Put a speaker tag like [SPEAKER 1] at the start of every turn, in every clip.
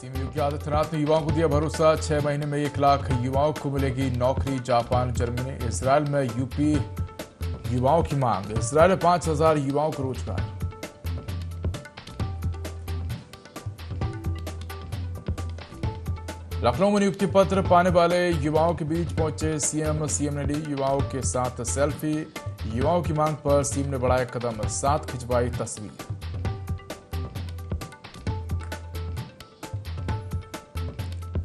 [SPEAKER 1] CM Yogi Adityanath ने युवाओं को दिया भरोसा। 6 महीने में 1 लाख युवाओं को मिलेगी नौकरी। जापान, जर्मनी, इसराइल में यूपी युवाओं की मांग। इसराइल में 5,000 युवाओं को रोजगार। लखनऊ में नियुक्ति पत्र पाने वाले युवाओं के बीच पहुंचे सीएम। सीएम ने ली युवाओं के साथ सेल्फी। युवाओं की मांग पर सीएम ने बढ़ाया कदम, साथ खिंचवाई तस्वीर।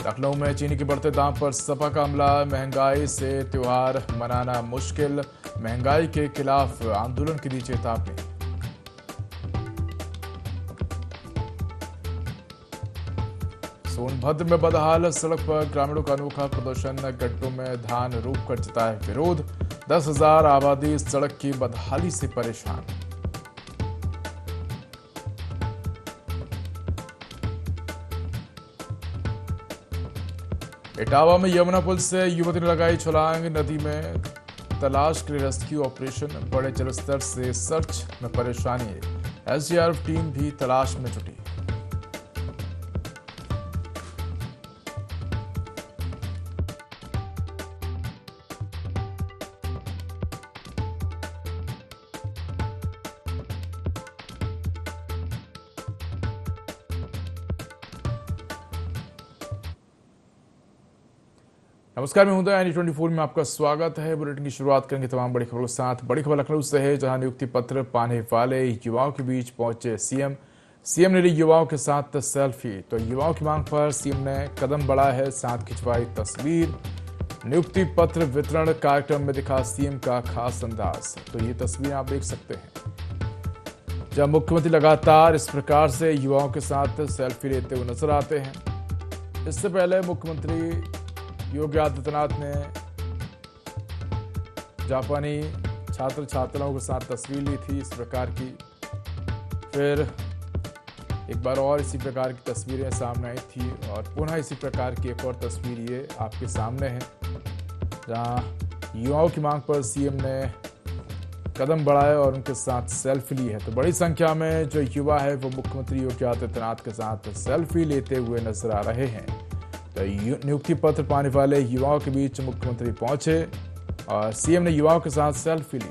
[SPEAKER 1] लखनऊ में चीनी के बढ़ते दाम पर सपा का हमला। महंगाई से त्योहार मनाना मुश्किल। महंगाई के खिलाफ आंदोलन की दी चेतावनी। सोनभद्र में बदहाल सड़क पर ग्रामीणों का अनोखा प्रदर्शन। गड्ढों में धान रोककर जताया विरोध। 10,000 आबादी सड़क की बदहाली से परेशान। इटावा में यमुना पुल से युवती ने लगाई छलांग। नदी में तलाश के लिए रेस्क्यू ऑपरेशन। बड़े जलस्तर से सर्च में परेशानी। एसडीआरएफ टीम भी तलाश में जुटी। नमस्कार, मैं हूं दया। N24 में आपका स्वागत है। बुलेटिन की शुरुआत करेंगे तमाम बड़ी खबरों के साथ। बड़ी खबर लखनऊ से है, जहां नियुक्ति पत्र पाने वाले युवाओं के बीच पहुंचे सीएम। सीएम ने ली युवाओं के साथ सेल्फी। तो युवाओं की मांग पर सीएम ने कदम बढ़ाया है, साथ खिंचवाई तस्वीर। नियुक्ति पत्र वितरण कार्यक्रम में दिखा सीएम का खास अंदाज। तो ये तस्वीर आप देख सकते हैं, जब मुख्यमंत्री लगातार इस प्रकार से युवाओं के साथ सेल्फी लेते हुए नजर आते हैं। इससे पहले मुख्यमंत्री योगी आदित्यनाथ ने जापानी छात्र छात्राओं के साथ तस्वीर ली थी इस प्रकार की। फिर एक बार और इसी प्रकार की तस्वीरें सामने आई थी और पुनः इसी प्रकार की एक और तस्वीर ये आपके सामने है, जहां युवाओं की मांग पर सीएम ने कदम बढ़ाया और उनके साथ सेल्फी ली है। तो बड़ी संख्या में जो युवा है वो मुख्यमंत्री योगी आदित्यनाथ के साथ सेल्फी लेते हुए नजर आ रहे हैं। तो नियुक्ति पत्र पाने वाले युवाओं के बीच मुख्यमंत्री पहुंचे और सीएम ने युवाओं के साथ सेल्फी ली।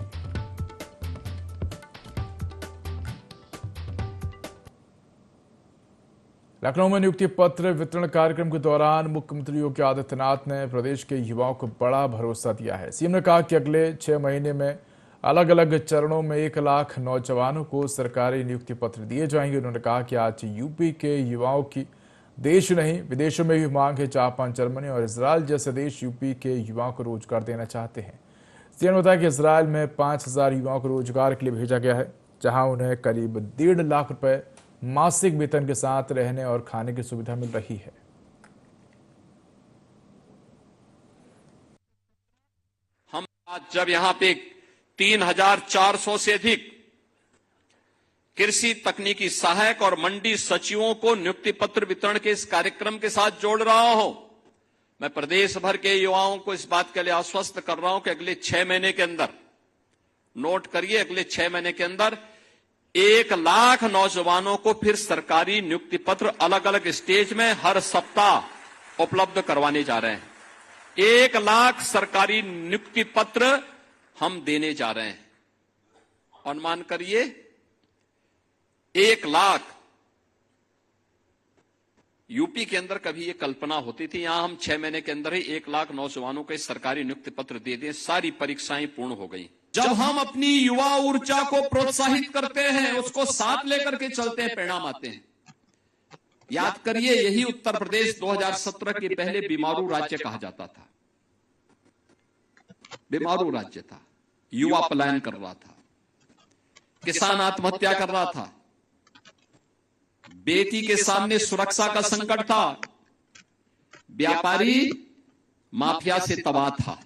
[SPEAKER 1] लखनऊ में नियुक्ति पत्र वितरण कार्यक्रम के दौरान मुख्यमंत्री योगी आदित्यनाथ ने प्रदेश के युवाओं को बड़ा भरोसा दिया है। सीएम ने कहा कि अगले 6 महीने में अलग अलग चरणों में 1 लाख नौजवानों को सरकारी नियुक्ति पत्र दिए जाएंगे। उन्होंने कहा कि आज यूपी के युवाओं की देश नहीं विदेशों में भी मांग है। जापान, जर्मनी और इसराइल जैसे देश यूपी के युवाओं को रोजगार देना चाहते हैं। सीएम ने बताया कि इसराइल में 5,000 युवाओं को रोजगार के लिए भेजा गया है, जहां उन्हें करीब 1.5 लाख रुपए मासिक वेतन के साथ रहने और खाने की सुविधा मिल रही है।
[SPEAKER 2] हम आज जब यहाँ पे 3,400 से अधिक कृषि तकनीकी सहायक और मंडी सचिवों को नियुक्ति पत्र वितरण के इस कार्यक्रम के साथ जोड़ रहा हूं, मैं प्रदेश भर के युवाओं को इस बात के लिए आश्वस्त कर रहा हूं कि अगले 6 महीने के अंदर, नोट करिए, अगले 6 महीने के अंदर 1 लाख नौजवानों को फिर सरकारी नियुक्ति पत्र अलग अलग स्टेज में हर सप्ताह उपलब्ध करवाने जा रहे हैं। 1 लाख सरकारी नियुक्ति पत्र हम देने जा रहे हैं। अनुमान करिए, 1 लाख। यूपी के अंदर कभी ये कल्पना होती थी, यहां हम 6 महीने के अंदर ही 1 लाख नौजवानों को सरकारी नियुक्ति पत्र दे दें। सारी परीक्षाएं पूर्ण हो गई। जब हम अपनी युवा ऊर्जा को प्रोत्साहित करते हैं, उसको साथ लेकर के चलते हैं, परिणाम आते हैं। याद करिए, यही उत्तर प्रदेश 2017 के पहले बीमारू राज्य कहा जाता था। बीमारू राज्य था, युवा पलायन कर रहा था, किसान आत्महत्या कर रहा था, बेटी के सामने सुरक्षा का संकट था, व्यापारी माफिया से तबाह था,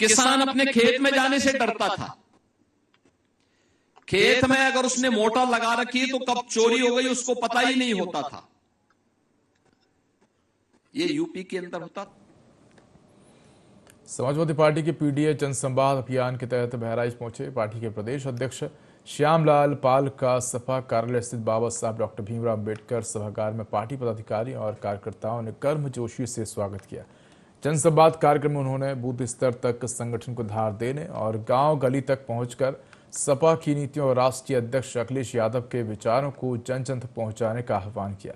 [SPEAKER 2] किसान अपने खेत में जाने से डरता था। खेत में अगर उसने मोटर लगा रखी तो कब चोरी हो गई उसको पता ही नहीं होता था। ये यूपी के अंदर होता।
[SPEAKER 1] समाजवादी पार्टी के पीडीए जनसंवाद अभियान के तहत बहराइच पहुंचे पार्टी के प्रदेश अध्यक्ष श्यामलाल पाल का सपा कार्यालय स्थित बाबा साहब डॉक्टर भीमराव अम्बेडकर सभागार में पार्टी पदाधिकारी और कार्यकर्ताओं ने गर्मजोशी से स्वागत किया। जनसंवाद कार्यक्रम में उन्होंने बूथ स्तर तक संगठन को धार देने और गांव गली तक पहुंचकर सपा की नीतियों और राष्ट्रीय अध्यक्ष अखिलेश यादव के विचारों को जन जन तक पहुंचाने का आह्वान किया।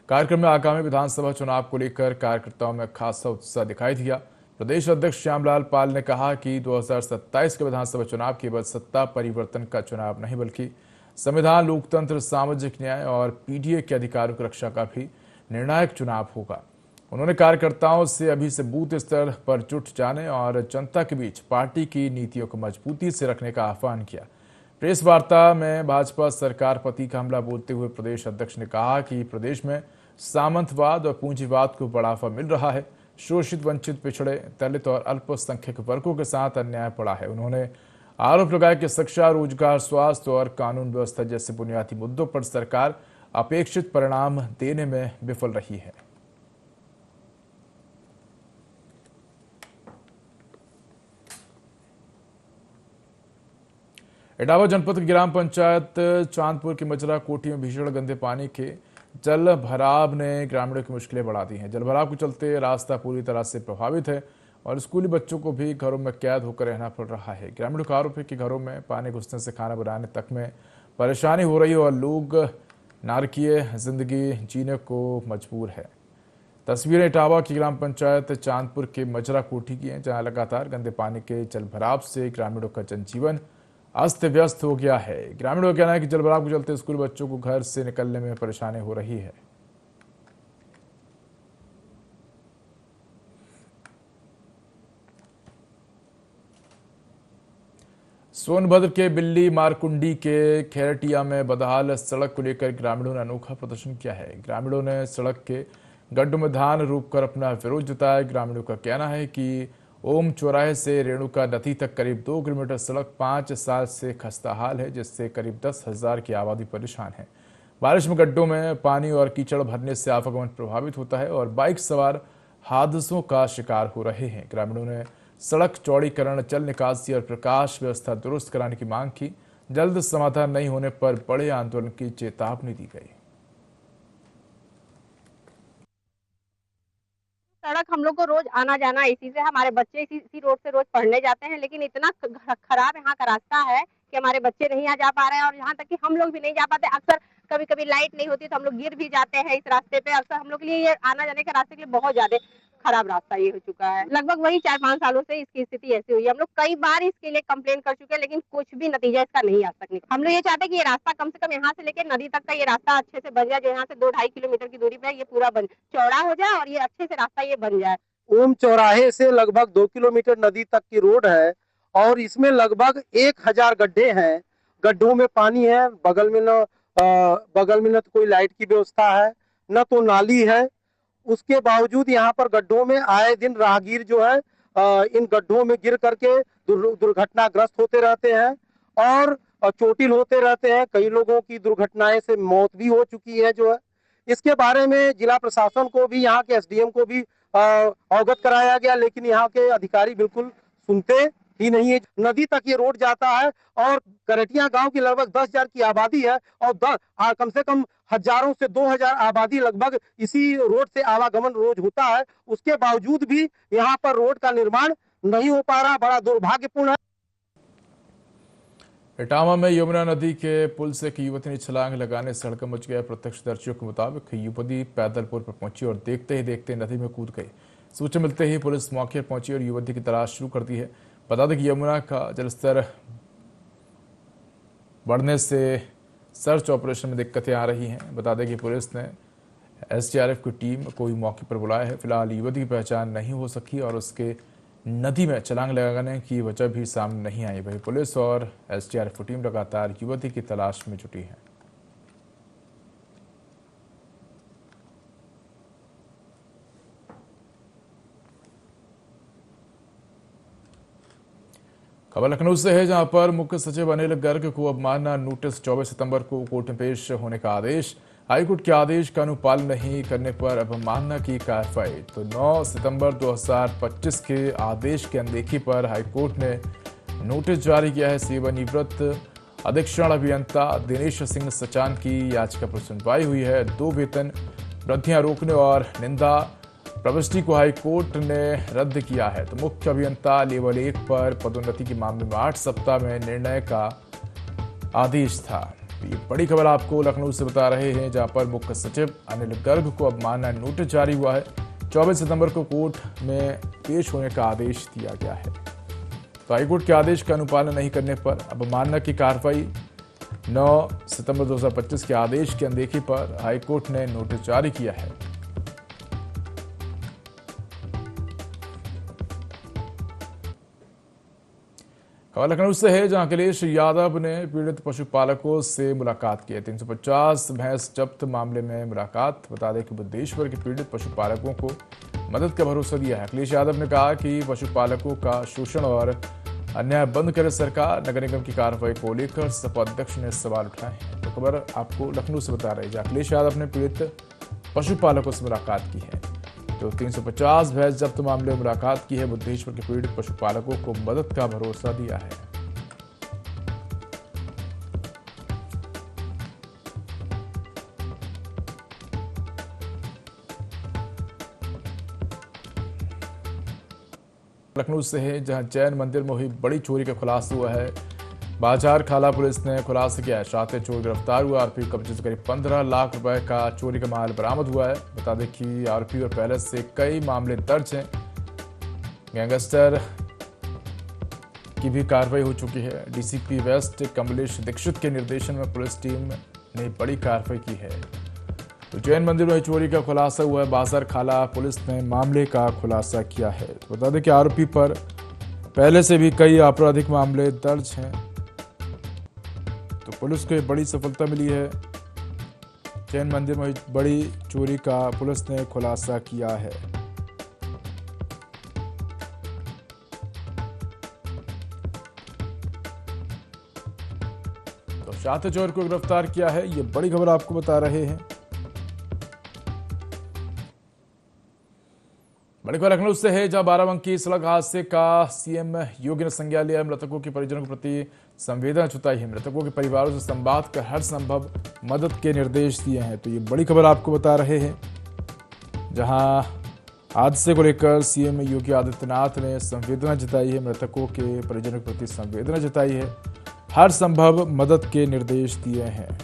[SPEAKER 1] कार्यक्रम में आगामी विधानसभा चुनाव को लेकर कार्यकर्ताओं में खासा उत्साह दिखाई दिया। प्रदेश अध्यक्ष श्यामलाल पाल ने कहा कि 2027 के विधानसभा चुनाव केवल सत्ता परिवर्तन का चुनाव नहीं बल्कि संविधान, लोकतंत्र, सामाजिक न्याय और पीडीए के अधिकारों की रक्षा का भी निर्णायक चुनाव होगा। उन्होंने कार्यकर्ताओं से अभी से बूथ स्तर पर जुट जाने और जनता के बीच पार्टी की नीतियों को मजबूती से रखने का आह्वान किया। प्रेस वार्ता में भाजपा सरकार पति का हमला बोलते हुए प्रदेश अध्यक्ष ने कहा कि प्रदेश में सामंतवाद और पूंजीवाद को बढ़ावा मिल रहा है। शोषित, वंचित, पिछड़े, दलित और अल्पसंख्यक वर्गों के साथ अन्याय पड़ा है। उन्होंने आरोप लगाया कि शिक्षा, रोजगार, स्वास्थ्य और कानून व्यवस्था जैसे बुनियादी मुद्दों पर सरकार अपेक्षित परिणाम देने में विफल रही है। इटावा जनपद की ग्राम पंचायत चांदपुर की मजरा कोठी में भीषण गंदे पानी के जल भराव ने ग्रामीणों की मुश्किलें बढ़ा दी हैं। जल भराव के चलते रास्ता पूरी तरह से प्रभावित है और स्कूली बच्चों को भी घरों में कैद होकर रहना पड़ रहा है। ग्रामीणों का आरोप है कि घरों में पानी घुसने से खाना बनाने तक में परेशानी हो रही है और लोग नारकीय जिंदगी जीने को मजबूर है। तस्वीरें इटावा की ग्राम पंचायत चांदपुर के मजरा कोठी की हैं, जहां लगातार गंदे पानी के जल भराव से ग्रामीणों का जनजीवन अस्त व्यस्त हो गया है। ग्रामीणों का कहना है कि जलभराव के चलते स्कूल बच्चों को घर से निकलने में परेशानी हो रही है। सोनभद्र के बिल्ली मारकुंडी के खेरटिया में बदहाल सड़क को लेकर ग्रामीणों ने अनोखा प्रदर्शन किया है। ग्रामीणों ने सड़क के गड्ढों में धान रोककर अपना विरोध जताया। ग्रामीणों का कहना है कि ओम चौराहे से रेणुका नदी तक करीब 2 किलोमीटर सड़क 5 साल से खस्ता हाल है, जिससे करीब 10,000 की आबादी परेशान है। बारिश में गड्ढों में पानी और कीचड़ भरने से आवागमन प्रभावित होता है और बाइक सवार हादसों का शिकार हो रहे हैं। ग्रामीणों ने सड़क चौड़ीकरण, जल निकासी और प्रकाश व्यवस्था दुरुस्त कराने की मांग की। जल्द समाधान नहीं होने पर बड़े आंदोलन की चेतावनी दी गई।
[SPEAKER 3] सड़क हम लोग को रोज आना जाना इसी से, हमारे बच्चे इसी रोड से रोज पढ़ने जाते हैं, लेकिन इतना खराब यहाँ का रास्ता है कि हमारे बच्चे नहीं आ जा पा रहे हैं और यहाँ तक कि हम लोग भी नहीं जा पाते। अक्सर कभी कभी लाइट नहीं होती तो हम लोग गिर भी जाते हैं इस रास्ते पे। अक्सर हम लोग के लिए ये आना जाने के रास्ते के लिए बहुत ज्यादा खराब रास्ता ये हो चुका है। लगभग वही 4-5 सालों से इसकी स्थिति ऐसी हुई है। हम लोग कई बार इसके लिए कंप्लेन कर चुके हैं, लेकिन कुछ भी नतीजा इसका नहीं आ सकने। हम लोग ये चाहते हैं कि ये रास्ता कम से कम यहाँ से लेकर नदी तक का ये रास्ता अच्छे से बन जाए, जो यहाँ से 2-2.5 किलोमीटर की दूरी पे ये पूरा चौड़ा हो जाए और ये अच्छे से रास्ता ये बन जाए।
[SPEAKER 4] ओम चौराहे से लगभग 2 किलोमीटर नदी तक की रोड है और इसमें लगभग 1000 गड्ढे हैं। गड्ढों में पानी है, बगल में न तो कोई लाइट की व्यवस्था है, न तो नाली है। उसके बावजूद यहाँ पर गड्ढों में आए दिन राहगीर जो है इन गड्ढों में गिर करके दुर्घटनाग्रस्त होते रहते हैं और चोटिल होते रहते हैं। कई लोगों की दुर्घटनाएं से मौत भी हो चुकी है जो है। इसके बारे में जिला प्रशासन को भी, यहाँ के एसडीएम को भी अवगत कराया गया, लेकिन यहाँ के अधिकारी बिल्कुल सुनते ही नहीं है। नदी तक ये रोड जाता है और करटिया गांव की लगभग 10,000 की आबादी है और कम से कम हजारों से 2,000 आबादी लगभग इसी रोड से आवागमन रोज होता है। उसके बावजूद भी यहाँ पर रोड का निर्माण नहीं हो पा रहा, बड़ा दुर्भाग्यपूर्ण है।
[SPEAKER 1] इटावा में यमुना नदी के पुल से एक युवती ने छलांग लगाने से हड़कंप मच गया। प्रत्यक्षदर्शियों के मुताबिक युवती पैदल पुल पर पहुंची और देखते ही देखते नदी में कूद गई। सूचना मिलते ही पुलिस मौके पर पहुंची और युवती की तलाश शुरू कर दी है। बता दें कि यमुना का जलस्तर बढ़ने से सर्च ऑपरेशन में दिक्कतें आ रही हैं। बता दें कि पुलिस ने एसडीआरएफ की टीम को भी मौके पर बुलाया है। फिलहाल युवती की पहचान नहीं हो सकी और उसके नदी में छलांग लगाने की वजह भी सामने नहीं आई। वहीं पुलिस और एसडीआरएफ की टीम लगातार युवती की तलाश में जुटी है। खबर लखनऊ से है, जहां पर मुख्य सचिव अनिल गर्ग को अवमानना नोटिस 24 सितंबर को कोर्ट में पेश होने का आदेश। हाईकोर्ट के आदेश का अनुपालन नहीं करने पर अवमानना की कार्रवाई। तो 9 सितंबर 2025 के आदेश की अनदेखी पर हाईकोर्ट ने नोटिस जारी किया है। सेवानिवृत्त अधीक्षण अभियंता दिनेश सिंह सचान की याचिका पर सुनवाई हुई है। 2 वेतन वृद्धियां रोकने और निंदा प्रविष्टि को हाईकोर्ट ने रद्द किया है। तो मुख्य अभियंता लेवल 1 पर पदोन्नति के मामले में 8 सप्ताह में निर्णय का आदेश था। ये बड़ी खबर आपको लखनऊ से बता रहे हैं, जहां पर मुख्य सचिव अनिल गर्ग को अवमानना नोटिस जारी हुआ है। 24 सितंबर को कोर्ट में पेश होने का आदेश दिया गया है। तो हाईकोर्ट के आदेश का अनुपालन नहीं करने पर अवमानना की कार्रवाई। 9 सितंबर 2025 के आदेश की अनदेखी पर हाईकोर्ट ने नोटिस जारी किया है। खबर लखनऊ से है, जहां अखिलेश यादव ने पीड़ित पशुपालकों से मुलाकात की है। 350 भैंस जब्त मामले में मुलाकात। बता दें कि बुद्धेश्वर के पीड़ित पशुपालकों को मदद का भरोसा दिया है। अखिलेश यादव ने कहा कि पशुपालकों का शोषण और अन्याय बंद करे सरकार। नगर निगम की कार्रवाई को लेकर सपा अध्यक्ष ने सवाल उठाए हैं। तो खबर आपको लखनऊ से बता रहे हैं, जहां अखिलेश यादव ने पीड़ित पशुपालकों से मुलाकात की है। तो 350 भैंस जब्त मामले में मुलाकात की है। बुद्धेश्वर के पीड़ित पशुपालकों को मदद का भरोसा दिया है। लखनऊ से है, जहां जैन मंदिर में हुई बड़ी चोरी का खुलासा हुआ है। बाजार खाला पुलिस ने खुलासा किया है। शातिर चोर गिरफ्तार हुआ। आरोपी कब्जे से करीब 15 लाख रुपए का चोरी का माल बरामद हुआ है। बता दें कि आरोपी और पहले से कई मामले दर्ज हैं। गैंगस्टर की भी कार्रवाई हो चुकी है। डीसीपी वेस्ट कमलेश दीक्षित के निर्देशन में पुलिस टीम ने बड़ी कार्रवाई की है। तो जैन मंदिर में चोरी का खुलासा हुआ है। बाजार खाला पुलिस ने मामले का खुलासा किया है। तो बता दें कि आरोपी पर पहले से भी कई आपराधिक मामले दर्ज हैं। तो पुलिस को बड़ी सफलता मिली है। जैन मंदिर में बड़ी चोरी का पुलिस ने खुलासा किया है। तो शातिर चोर को गिरफ्तार किया है। ये बड़ी खबर आपको बता रहे हैं। बड़ी खबर लखनऊ से है, जहां बाराबंकी सड़क हादसे का सीएम योगी ने संज्ञान लिया। मृतकों के परिजनों के प्रति संवेदना जताई है। मृतकों के परिवारों से संवाद कर हर संभव मदद के निर्देश दिए हैं। तो ये बड़ी खबर आपको बता रहे हैं, जहां हादसे को लेकर सीएम योगी आदित्यनाथ ने संवेदना जताई है। मृतकों के परिजनों के प्रति संवेदना जताई है। हर संभव मदद के निर्देश दिए हैं।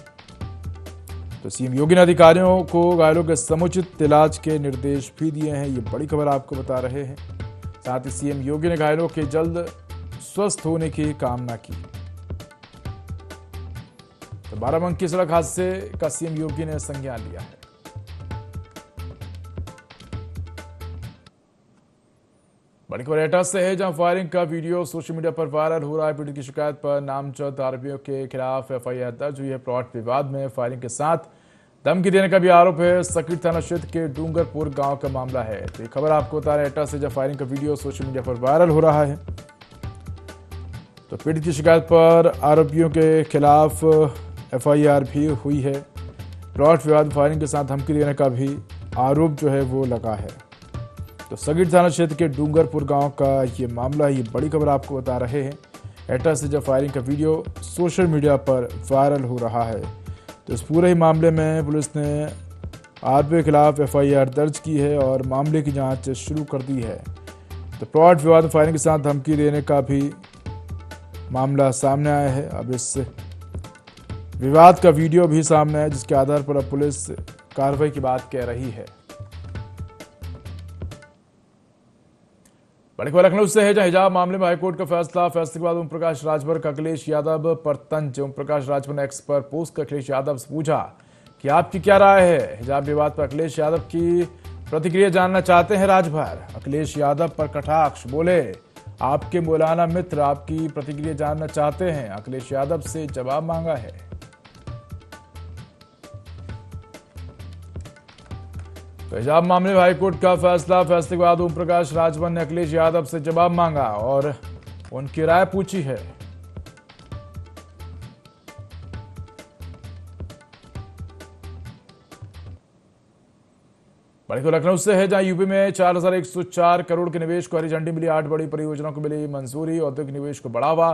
[SPEAKER 1] तो सीएम योगी ने अधिकारियों को घायलों के समुचित इलाज के निर्देश भी दिए हैं। ये बड़ी खबर आपको बता रहे हैं। साथ ही सीएम योगी ने घायलों के जल्द स्वस्थ होने की कामना की। तो बाराबंकी सड़क हादसे का सीएम योगी ने संज्ञान लिया है। बड़ी खबर एटा से है, जहां फायरिंग का वीडियो सोशल मीडिया पर वायरल हो रहा है। पीड़ित की शिकायत पर नामजद आरोपियों के खिलाफ एफआईआर दर्ज हुई है। प्लॉट विवाद में फायरिंग के साथ धमकी देने का भी आरोप है। सकीट थाना क्षेत्र के डूंगरपुर गांव का मामला है। तो ये खबर आपको बता रहे हैं एटा से, जहां फायरिंग का वीडियो सोशल मीडिया पर वायरल हो रहा है। तो पीड़ित की शिकायत पर आरोपियों के खिलाफ एफआईआर भी हुई है। प्लॉट विवाद फायरिंग के साथ धमकी देने का भी आरोप जो है वो लगा है। तो सगीर थाना क्षेत्र के डूंगरपुर गांव का ये मामला है। ये बड़ी खबर आपको बता रहे हैं। एटा से जब फायरिंग का वीडियो सोशल मीडिया पर वायरल हो रहा है, तो इस पूरे ही मामले में पुलिस ने आरोपी के खिलाफ एफआईआर दर्ज की है और मामले की जांच शुरू कर दी है। तो प्लॉट विवाद फायरिंग के साथ धमकी देने का भी मामला सामने आया है। अब इस विवाद का वीडियो भी सामने है, जिसके आधार पर अब पुलिस कार्रवाई की बात कह रही है। बड़ी खबर लखनऊ से है, जहां हिजाब मामले में हाईकोर्ट का फैसले के बाद ओम प्रकाश राजभर का अखिलेश यादव पर तंज। ओम प्रकाश राजभर ने एक्स पर पोस्ट कर अखिलेश यादव से पूछा कि आपकी क्या राय है। हिजाब विवाद पर अखिलेश यादव की प्रतिक्रिया जानना चाहते हैं राजभर। अखिलेश यादव पर कटाक्ष, बोले आपके मौलाना मित्र आपकी प्रतिक्रिया जानना चाहते हैं। अखिलेश यादव से जवाब मांगा है। तो हिजाब मामले में हाईकोर्ट का फैसले के बाद ओम प्रकाश राजभर ने अखिलेश यादव से जवाब मांगा और उनकी राय पूछी है। बड़ी खबर लखनऊ से है, जहां यूपी में 4104 करोड़ के निवेश को हरी झंडी मिली। 8 बड़ी परियोजनाओं को मिली मंजूरी। औद्योगिक निवेश को बढ़ावा।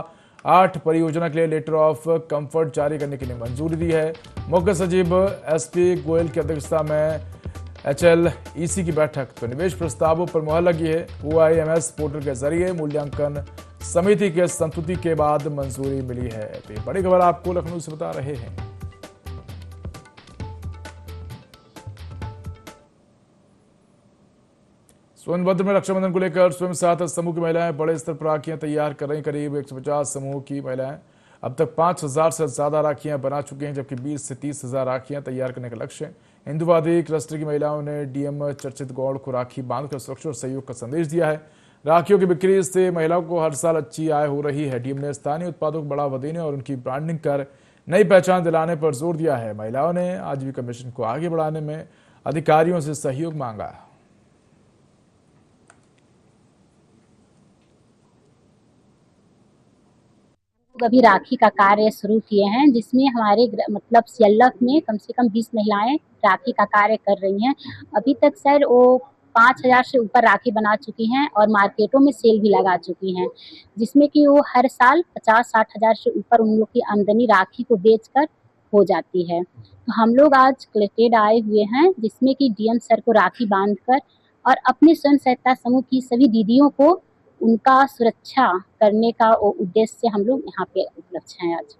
[SPEAKER 1] 8 परियोजना के लिए लेटर ऑफ कंफर्ट जारी करने के लिए मंजूरी दी है। मुख्य सचिव एसपी गोयल की अध्यक्षता में HLEC की बैठक। तो निवेश प्रस्तावों पर मुहर लगी है। OIMS पोर्टल के जरिए मूल्यांकन समिति के संस्तुति के बाद मंजूरी मिली है। तो ये बड़ी खबर आपको लखनऊ से बता रहे हैं। सोनभद्र में रक्षाबंधन को लेकर स्वयं सहायता समूह की महिलाएं बड़े स्तर पर राखियां तैयार कर रही। करीब 150 समूह की महिलाएं अब तक 5000 से ज्यादा राखियां बना चुकी हैं, जबकि 20 से 30,000 राखियां तैयार करने का लक्ष्य है। हिंदुवादी क्लस्टर की महिलाओं ने DM चर्चित गौड़ को राखी बांधकर सुरक्षा और सहयोग का संदेश दिया है। राखियों की बिक्री से महिलाओं को हर साल अच्छी आय हो रही है। DM ने स्थानीय उत्पादों को बढ़ावा देने और उनकी ब्रांडिंग कर नई पहचान दिलाने पर जोर दिया है। महिलाओं ने आजीविका मिशन को आगे बढ़ाने में अधिकारियों से सहयोग मांगा।
[SPEAKER 5] अभी राखी का कार्य शुरू किए हैं, जिसमें हमारे मतलब CLF में कम से कम 20 महिलाएं राखी का कार्य कर रही हैं। अभी तक सर वो 5000 से ऊपर राखी बना चुकी हैं और मार्केटों में सेल भी लगा चुकी हैं, जिसमें कि वो हर साल 50-60 हजार से ऊपर उन लोग की आमदनी राखी को बेचकर हो जाती है। तो हम लोग आज कलेक्टेड आए हुए हैं, जिसमें कि DM सर को राखी बांधकर और अपने स्वयं सहायता समूह की सभी दीदियों को उनका सुरक्षा करने का उद्देश्य से हम लोग यहाँ पे उपलब्ध हैं आज,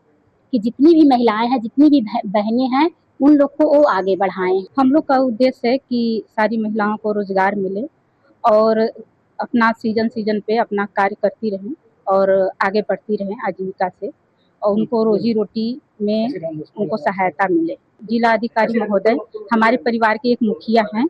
[SPEAKER 5] कि जितनी भी महिलाएं हैं, जितनी भी बहनें हैं, उन लोग को वो आगे बढ़ाएं।
[SPEAKER 6] हम लोग का उद्देश्य है कि सारी महिलाओं को रोजगार मिले और अपना सीजन पे अपना कार्य करती रहें और आगे बढ़ती रहें आजीविका से, और उनको रोजी रोटी में उनको सहायता मिले। जिला अधिकारी महोदय हमारे परिवार के एक मुखिया हैं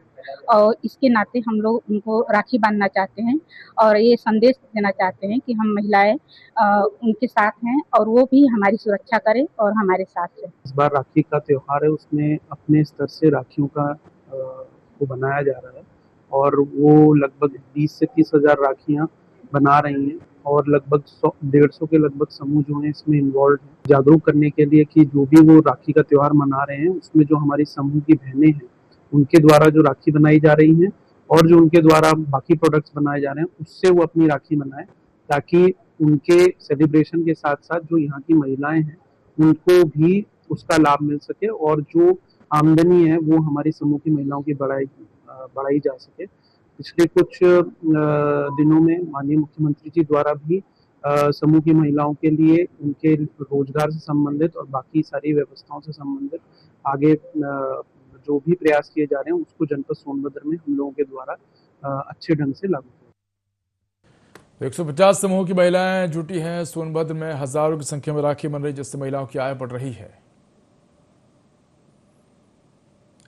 [SPEAKER 6] और इसके नाते हम लोग उनको राखी बांधना चाहते हैं और ये संदेश देना चाहते हैं कि हम महिलाएं उनके साथ हैं और वो भी हमारी सुरक्षा करें और हमारे साथ हैं।
[SPEAKER 7] इस बार राखी का त्योहार है, उसमें अपने स्तर से राखियों का को बनाया जा रहा है और वो लगभग 20 से 30,000 राखियां बना रही हैं और लगभग 150 के लगभग समूह जो हैं इसमें इन्वॉल्व हैं, जागरूक करने के लिए कि जो भी वो राखी का त्योहार मना रहे हैं उसमें जो हमारी समूह की बहनें हैं उनके द्वारा जो राखी बनाई जा रही हैं और जो उनके द्वारा बाकी प्रोडक्ट्स बनाए जा रहे हैं उससे वो अपनी राखी बनाएं, ताकि उनके सेलिब्रेशन के साथ साथ जो यहाँ की महिलाएं हैं उनको भी उसका लाभ मिल सके और जो आमदनी है वो हमारी समूह की महिलाओं की बढ़ाई जा सके। पिछले कुछ दिनों में माननीय मुख्यमंत्री जी द्वारा भी समूह की महिलाओं के लिए उनके रोजगार से संबंधित और बाकी सारी व्यवस्थाओं से संबंधित आगे जो भी प्रयास किए जा रहे हैं उसको जनपद सोनभद्र में हम लोगों के द्वारा अच्छे ढंग से लागू किया।
[SPEAKER 1] 150 समूह की महिलाएं जुटी हैं। सोनभद्र में हजारों की संख्या में राखी बन रही, जिससे महिलाओं की आय बढ़ रही है।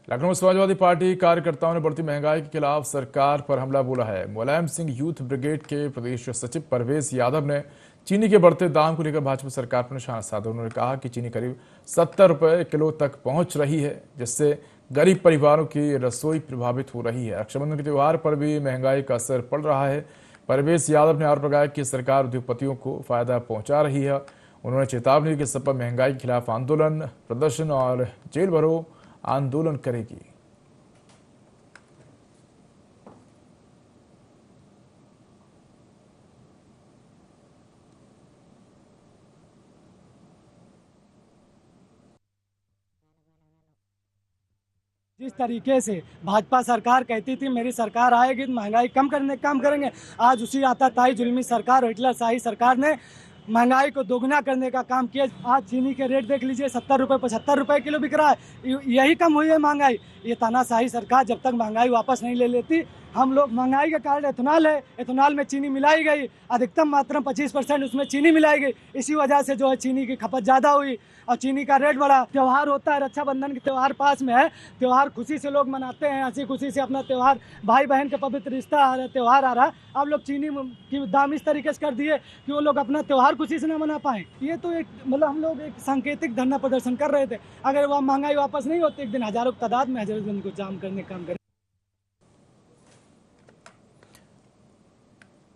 [SPEAKER 1] लखनऊ समाजवादी पार्टी कार्यकर्ताओं ने बढ़ती महंगाई के खिलाफ सरकार पर हमला बोला है। मुलायम सिंह यूथ ब्रिगेड के प्रदेश सचिव परवेज यादव ने चीनी के बढ़ते दाम को लेकर भाजपा सरकार पर निशाना साधा। उन्होंने कहा कि चीनी करीब 70 रुपए किलो तक पहुंच रही है, जिससे गरीब परिवारों की रसोई प्रभावित हो रही है। रक्षाबंधन के त्योहार पर भी महंगाई का असर पड़ रहा है। परवेज यादव ने आरोप लगाया कि सरकार उद्योगपतियों को फायदा पहुंचा रही है। उन्होंने चेतावनी दी कि सपा महंगाई के खिलाफ आंदोलन, प्रदर्शन और जेल भरो आंदोलन करेगी।
[SPEAKER 8] जिस तरीके से भाजपा सरकार कहती थी मेरी सरकार आएगी तो महंगाई कम करने का काम करेंगे, आज उसी आताताई जुल्मी सरकार और हिटलरशाही सरकार ने महंगाई को दोगुना करने का काम किया। आज चीनी के रेट देख लीजिए, 70 रुपये 75 रुपये किलो बिक रहा है। यही कम हुई है महंगाई। ये तानाशाही सरकार जब तक महंगाई वापस नहीं ले लेती, हम लोग महंगाई का कारण एथेनॉल है, एथेनॉल में चीनी मिलाई गई, अधिकतम मात्रा 25% उसमें चीनी मिलाई गई। इसी वजह से जो है चीनी की खपत ज़्यादा हुई और चीनी का रेट बढ़ा। त्यौहार होता है, रक्षाबंधन के त्यौहार पास में है, त्यौहार खुशी से लोग मनाते हैं, हंसी खुशी से अपना त्यौहार, भाई बहन का पवित्र रिश्ता आ रहा है, त्यौहार आ रहा है। अब लोग चीनी की दाम इस तरीके से कर दिए कि वो लोग अपना त्यौहार खुशी से ना मना पाए। ये तो एक मतलब हम लोग एक सांकेतिक धरना प्रदर्शन कर रहे थे। अगर वह महंगाई वापस नहीं होती, एक दिन हजारों की तादाद में हजारों को जाम करने का काम करें।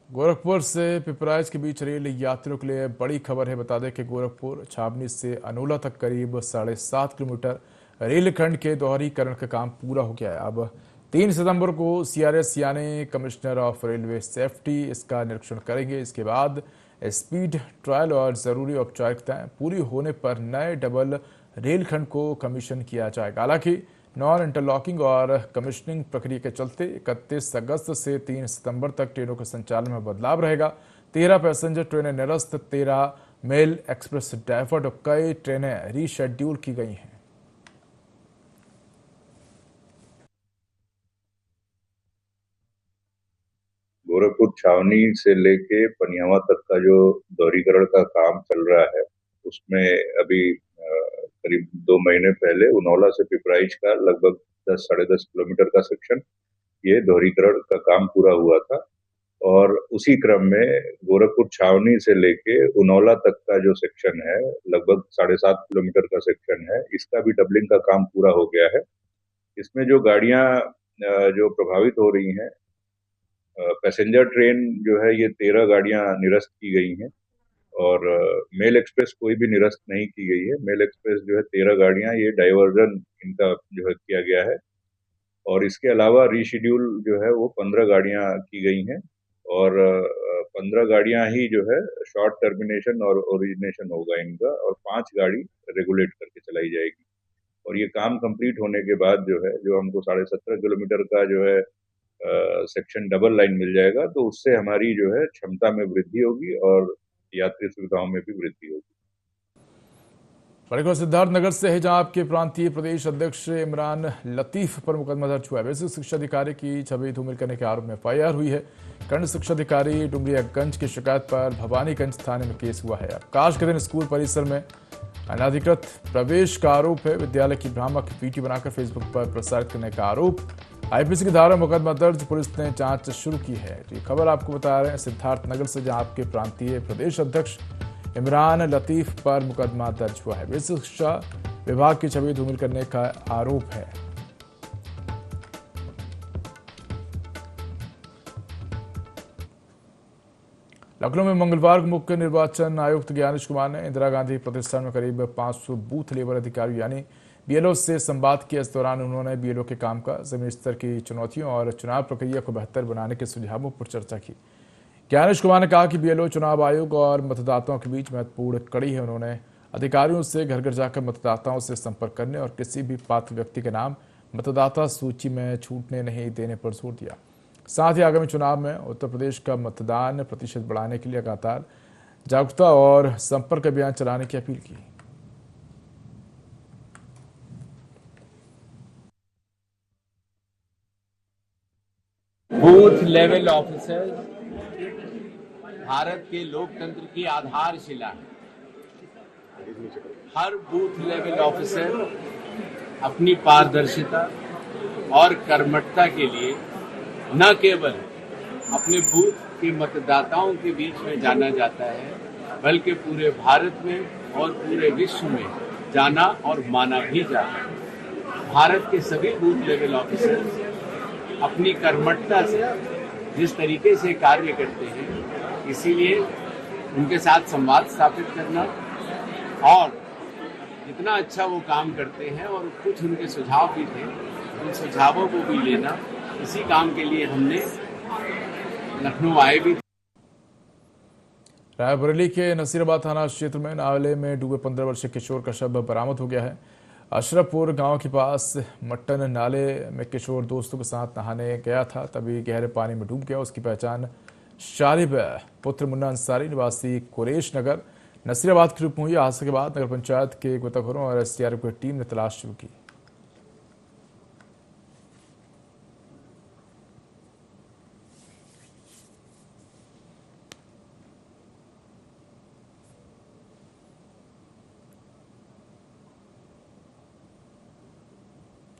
[SPEAKER 1] गोरखपुर से पिपराइच के बीच रेल यात्रियों के लिए बड़ी खबर है। बता दें कि गोरखपुर छावनी से अनोला तक करीब 7.5 किलोमीटर रेलखंड के दोहरीकरण का काम पूरा हो गया है। अब 3 सितंबर को CRS यानी कमिश्नर ऑफ रेलवे सेफ्टी इसका निरीक्षण करेंगे। इसके बाद स्पीड ट्रायल और ज़रूरी औपचारिकताएं पूरी होने पर नए डबल रेलखंड को कमीशन किया जाएगा। हालांकि नॉन इंटरलॉकिंग और कमीशनिंग प्रक्रिया के चलते 31 अगस्त से 3 सितंबर तक ट्रेनों के संचालन में बदलाव रहेगा। 13 पैसेंजर ट्रेनें निरस्त, 13 मेल एक्सप्रेस डाइवर्ट और कई ट्रेनें रीशेड्यूल की गई हैं।
[SPEAKER 9] गोरखपुर छावनी से लेके पनियावा तक का जो दोहरीकरण का काम चल रहा है, उसमें अभी करीब 2 महीने पहले उनौला से पिपराइच का लगभग 10 साढ़े 10 किलोमीटर का सेक्शन ये दोहरीकरण का काम पूरा हुआ था। और उसी क्रम में गोरखपुर छावनी से लेके उनौला तक का जो सेक्शन है, लगभग 7.5 किलोमीटर का सेक्शन है, इसका भी डबलिंग का काम पूरा हो गया है। इसमें जो गाड़ियां जो प्रभावित हो रही हैं, पैसेंजर ट्रेन जो है, ये 13 गाड़ियां निरस्त की गई हैं और मेल एक्सप्रेस कोई भी निरस्त नहीं की गई है। मेल एक्सप्रेस जो है 13 गाड़ियां, ये डाइवर्जन इनका जो है किया गया है। और इसके अलावा रीशेड्यूल जो है वो 15 गाड़ियां की गई हैं और 15 गाड़ियां ही जो है शॉर्ट टर्मिनेशन और ओरिजिनेशन होगा इनका, और 5 गाड़ी रेगुलेट करके चलाई जाएगी। और ये काम कंप्लीट होने के बाद जो है, जो हमको 17.5 किलोमीटर का जो है सेक्शन डबल लाइन मिल जाएगा, तो उससे हमारी जो है क्षमता में वृद्धि होगी और यात्री सुविधाओं में भी वृद्धि होगी।
[SPEAKER 1] बड़ी खबर सिद्धार्थनगर से है, जहां आपके प्रांतीय प्रदेश अध्यक्ष इमरान लतीफ पर मुकदमा दर्ज हुआ है। बेसिक शिक्षा अधिकारी की छवि धूमिल करने के आरोप में FIR हुई है। खंड शिक्षा अधिकारी डुमरियागंज की शिकायत पर भवानीगंज थाने में केस हुआ है। अवकाश के दिन स्कूल परिसर में अनाधिकृत प्रवेश का आरोप है। विद्यालय की भ्रामक वीडियो बनाकर फेसबुक पर प्रसारित करने का आरोप। IPC की धारा में मुकदमा दर्ज, पुलिस ने जांच शुरू की है। तो ये खबर आपको बता रहे हैं सिद्धार्थनगर से, जहां आपके प्रांतीय प्रदेश अध्यक्ष इमरान लतीफ पर मुकदमा दर्ज हुआ है। बेसिक शिक्षा विभाग की छवि धूमिल करने का आरोप है। लखनऊ में मंगलवार को मुख्य निर्वाचन आयुक्त ज्ञानेश कुमार ने इंदिरा गांधी प्रतिष्ठान में करीब 500 बूथ लेवल अधिकारियों यानी BLO से संवाद किया। इस दौरान उन्होंने BLO के काम का जमीनी स्तर की चुनौतियों और चुनाव प्रक्रिया को बेहतर बनाने के सुझावों पर चर्चा की। ज्ञानेश कुमार ने कहा कि BLO चुनाव आयोग और मतदाताओं के बीच महत्वपूर्ण कड़ी है। उन्होंने अधिकारियों से घर घर जाकर मतदाताओं से संपर्क करने और किसी भी पात्र व्यक्ति के नाम मतदाता सूची में छूटने नहीं देने पर जोर दिया। साथ ही आगामी चुनाव में उत्तर प्रदेश का मतदान प्रतिशत बढ़ाने के लिए लगातार जागरूकता और संपर्क अभियान चलाने की अपील की।
[SPEAKER 10] बूथ लेवल ऑफिसर भारत के लोकतंत्र की आधारशिला है। हर बूथ लेवल ऑफिसर अपनी पारदर्शिता और कर्मठता के लिए न केवल अपने बूथ के मतदाताओं के बीच में जाना जाता है, बल्कि पूरे भारत में और पूरे विश्व में जाना और माना भी जाता है। भारत के सभी बूथ लेवल ऑफिसर अपनी कर्मठता से जिस तरीके से कार्य करते हैं, इसीलिए उनके साथ संवाद स्थापित करना और जितना अच्छा वो काम करते हैं और कुछ उनके सुझाव भी थे, उन सुझावों को भी लेना, इसी काम के लिए हमने लखनऊ आए भी।
[SPEAKER 1] रायबरेली के नसीराबाद थाना क्षेत्र में नाले में डूबे 15 वर्षीय किशोर का शव बरामद हो गया है। अशरफपुर गांव के पास मट्टन नाले में किशोर दोस्तों के साथ नहाने गया था, तभी गहरे पानी में डूब गया। उसकी पहचान शारिब पुत्र मुन्ना अंसारी निवासी कुरेश नगर नसीराबाद के रूप में हुई। हादसे के बाद नगर पंचायत के गोताखोरों और SDRF की टीम ने तलाश शुरू की।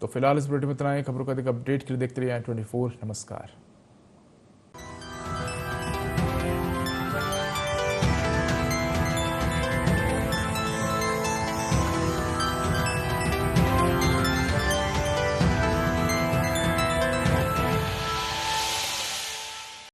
[SPEAKER 1] तो फिलहाल इस बुलेटिन में इतना ही। खबरों का अधिक अपडेट के लिए देखते रहिए i24। नमस्कार।